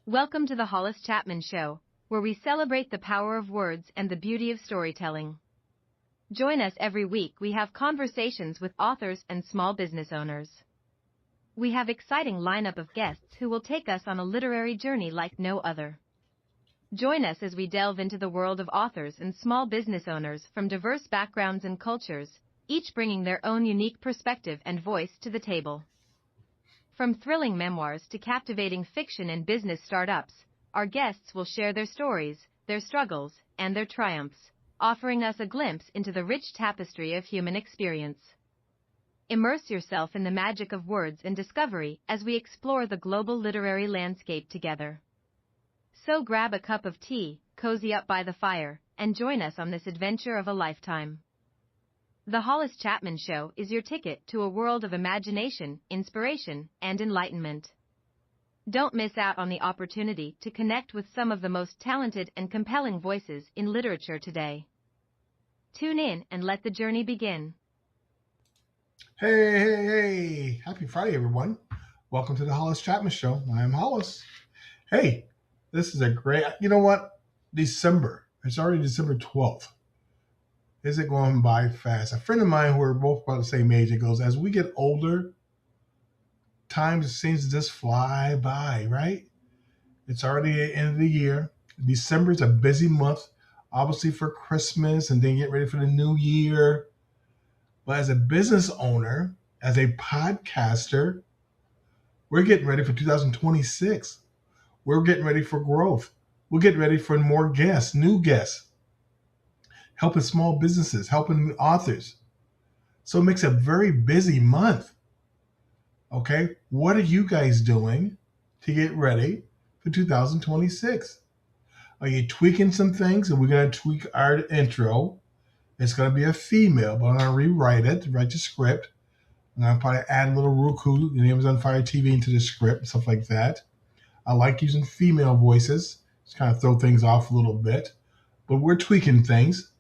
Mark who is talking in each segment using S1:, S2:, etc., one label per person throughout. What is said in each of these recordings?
S1: Welcome to the Hollis Chapman Show, where we celebrate the power of words and the beauty of storytelling. Join us every week. We have conversations with authors and small business owners. We have exciting lineup of guests who will take us on a literary journey like no other. Join us as we delve into the world of authors and small business owners from diverse backgrounds and cultures, each bringing their own unique perspective and voice to the table. From thrilling memoirs to captivating fiction and business startups, our guests will share their stories, their struggles, and their triumphs, offering us a glimpse into the rich tapestry of human experience. Immerse yourself in the magic of words and discovery as we explore the global literary landscape together. So grab a cup of tea, cozy up by the fire, and join us on this adventure of a lifetime. The Hollis Chapman Show is your ticket to a world of imagination, inspiration, and enlightenment. Don't miss out on the opportunity to connect with some of the most talented and compelling voices in literature today. Tune in and let the journey begin.
S2: Hey. Happy Friday, everyone. Welcome to the Hollis Chapman Show. I am Hollis. Hey, this is a great, you know what? December. It's already December 12th. Is it going by fast? A friend of mine who are both about the same age, it goes, as we get older, time seems to just fly by, right? It's already the end of the year. December is a busy month, obviously for Christmas and then get ready for the new year. But as a business owner, as a podcaster, we're getting ready for 2026. We're getting ready for growth. We're getting ready for more guests, new guests, helping small businesses, helping authors. So it makes a very busy month. Okay, what are you guys doing to get ready for 2026? Are you tweaking some things? And we're going to tweak our intro. It's going to be a female, but I'm going to rewrite it, write the script. I'm going to probably add a little Roku, the Amazon Fire TV into the script, stuff like that. I like using female voices. Just kind of throw things off a little bit. But we're tweaking things.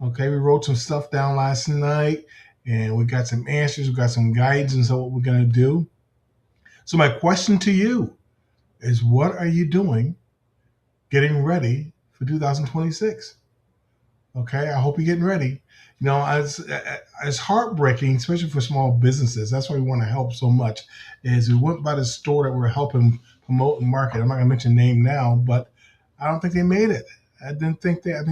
S2: Okay, we wrote some stuff down last night, and we got some answers, we got some guidance, and so what we're going to do. So my question to you is, what are you doing getting ready for 2026? Okay, I hope you're getting ready. You know, it's heartbreaking, especially for small businesses. That's why we want to help so much, is we went by the store that we're helping promote and market. I'm not going to mention name now, but I don't think they made it. I think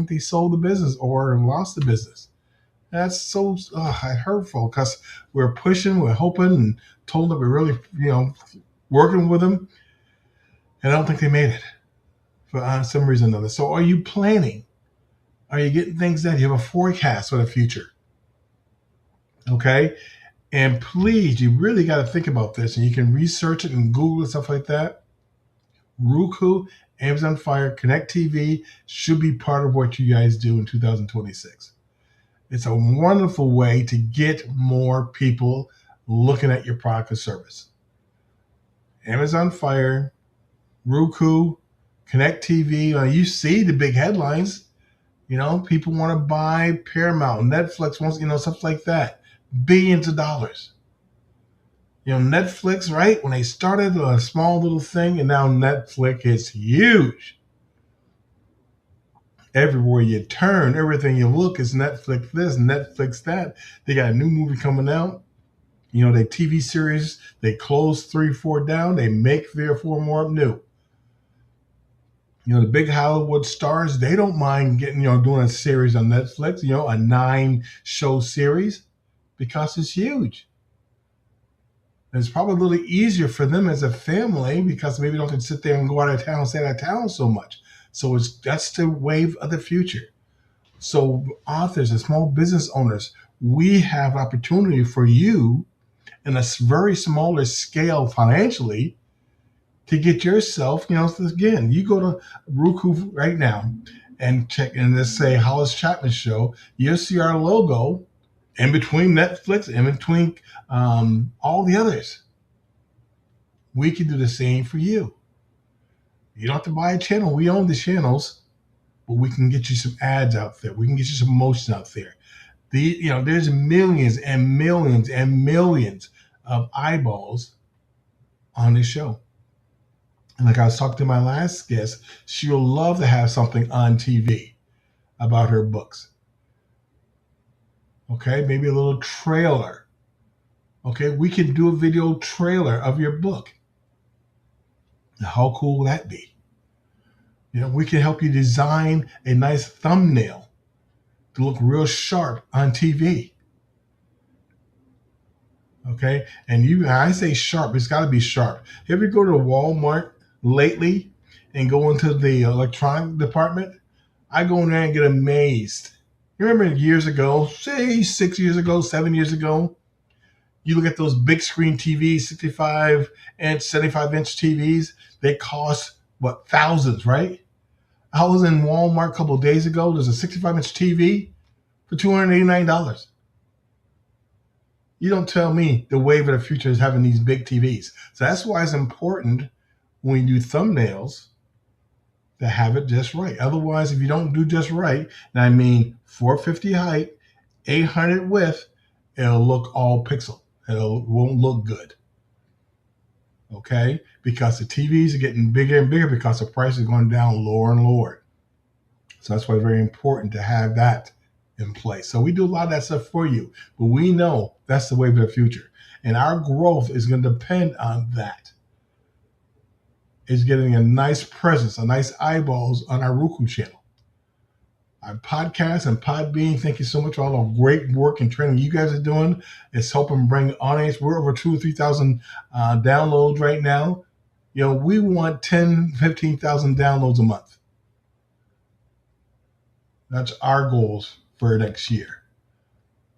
S2: they sold the business or lost the business. That's so hurtful because we're pushing, we're hoping, and told that we're really, working with them. And I don't think they made it for some reason or another. So are you planning? Are you getting things done? You have a forecast for the future. Okay? And please, you really got to think about this. And you can research it and Google and stuff like that. Roku, Amazon Fire, Connect TV should be part of what you guys do in 2026. It's a wonderful way to get more people looking at your product or service. Amazon Fire, Roku, Connect TV, you see the big headlines. People want to buy Paramount, Netflix wants, stuff like that. Billions of dollars. Netflix, right? When they started a small little thing, and now Netflix is huge. Everywhere you turn, everything you look is Netflix this, Netflix that. They got a new movie coming out. They TV series, they close 3, 4 down, they make 3 or 4 more up new. The big Hollywood stars, they don't mind getting, doing a series on Netflix, a 9-show series, because it's huge. And it's probably a little easier for them as a family because maybe they don't have to sit there and go out of town, stay out of town so much. So that's the wave of the future. So authors and small business owners, we have opportunity for you in a very smaller scale financially to get yourself, again, you go to Roku right now and check and let's say Hollis Chapman Show, you'll see our logo in between Netflix, in between all the others. We can do the same for you. You don't have to buy a channel. We own the channels, but we can get you some ads out there. We can get you some motion out there. There's millions and millions and millions of eyeballs on this show. And like I was talking to my last guest, she'll love to have something on TV about her books. Okay, maybe a little trailer. Okay, we can do a video trailer of your book. Now, how cool will that be? We can help you design a nice thumbnail to look real sharp on TV. Okay, and I say sharp, it's got to be sharp. If you go to Walmart lately and go into the electronic department, I go in there and get amazed. You remember years ago, say 6 years ago, 7 years ago, you look at those big screen TVs, 65-inch, 75-inch TVs, they cost, what, thousands, right? I was in Walmart a couple of days ago. There's a 65-inch TV for $289. You don't tell me the wave of the future is having these big TVs. So that's why it's important when you do thumbnails to have it just right. Otherwise, if you don't do just right, and I mean 450 height, 800 width, it'll look all pixel. It won't look good. Okay? Because the TVs are getting bigger and bigger because the price is going down lower and lower. So that's why it's very important to have that in place. So we do a lot of that stuff for you, but we know that's the wave of the future. And our growth is going to depend on that. It's getting a nice presence, a nice eyeballs on our Roku channel. Our podcast and Podbean, thank you so much for all the great work and training you guys are doing. It's helping bring audience. We're over 2,000 or 3,000 downloads right now. We want 10, 15,000 downloads a month. That's our goals for next year.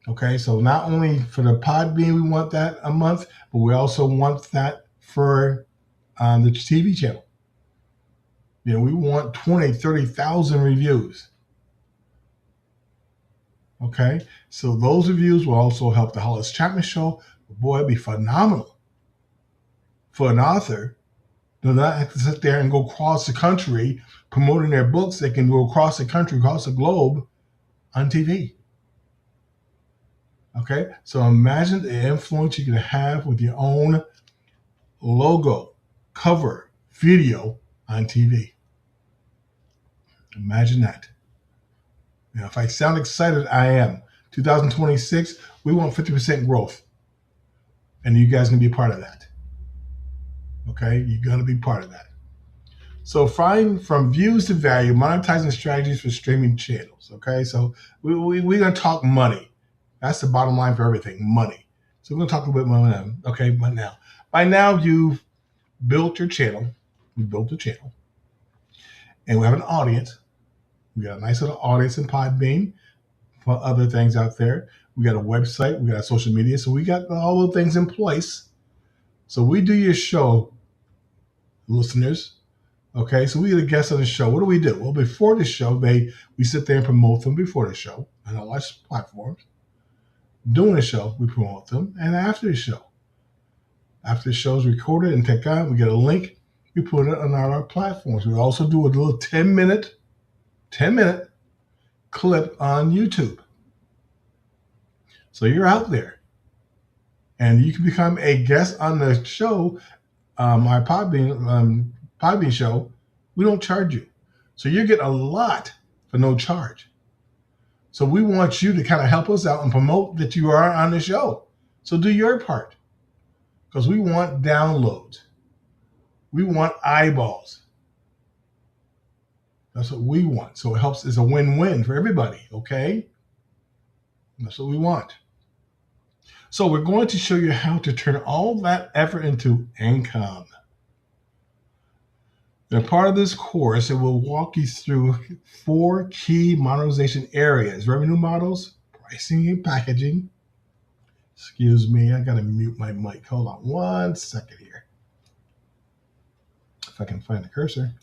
S2: Okay, so not only for the Podbean, we want that a month, but we also want that for the TV channel. We want 20, 30,000 reviews. Okay, so those reviews will also help the Hollis Chapman Show. Boy, it'd be phenomenal for an author to not have to sit there and go across the country promoting their books. They can go across the country, across the globe on TV. Okay, so imagine the influence you can have with your own logo, cover, video on TV. Imagine that. Now, if I sound excited, I am. 2026, we want 50% growth. And you guys can be a part of that. Okay, you're going to be part of that. So find from views to value, monetizing strategies for streaming channels. Okay, so we're going to talk money. That's the bottom line for everything, money. So we're going to talk a little bit more about that. Okay, but now, by now you've built your channel. We built a channel. And we have an audience. We got a nice little audience in Podbean for other things out there. We got a website. We got a social media. So we got all the things in place. So we do your show, listeners. Okay, so we get a guest on the show. What do we do? Well, before the show, we sit there and promote them before the show on all our platforms. During the show, we promote them. And after the show is recorded and taken out, we get a link. We put it on our platforms. We also do a little 10-minute clip on YouTube. So you're out there. And you can become a guest on the show, my Podbean show. We don't charge you. So you get a lot for no charge. So we want you to kind of help us out and promote that you are on the show. So do your part. Because we want downloads. We want eyeballs. That's what we want. So it helps. It's a win-win for everybody, okay? That's what we want. So we're going to show you how to turn all that effort into income. And part of this course, it will walk you through 4 key monetization areas: revenue models, pricing and packaging. Excuse me, I got to mute my mic. Hold on 1 second here. If I can find the cursor.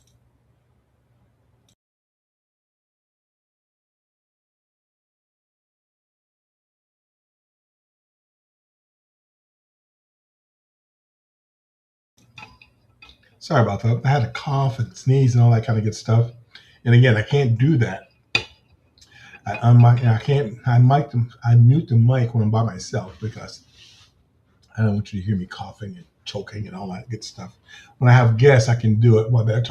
S2: Sorry about that. I had a cough and sneeze and all that kind of good stuff. And again, I can't do that. I mute the mic when I'm by myself because I don't want you to hear me coughing and choking and all that good stuff. When I have guests, I can do it while they're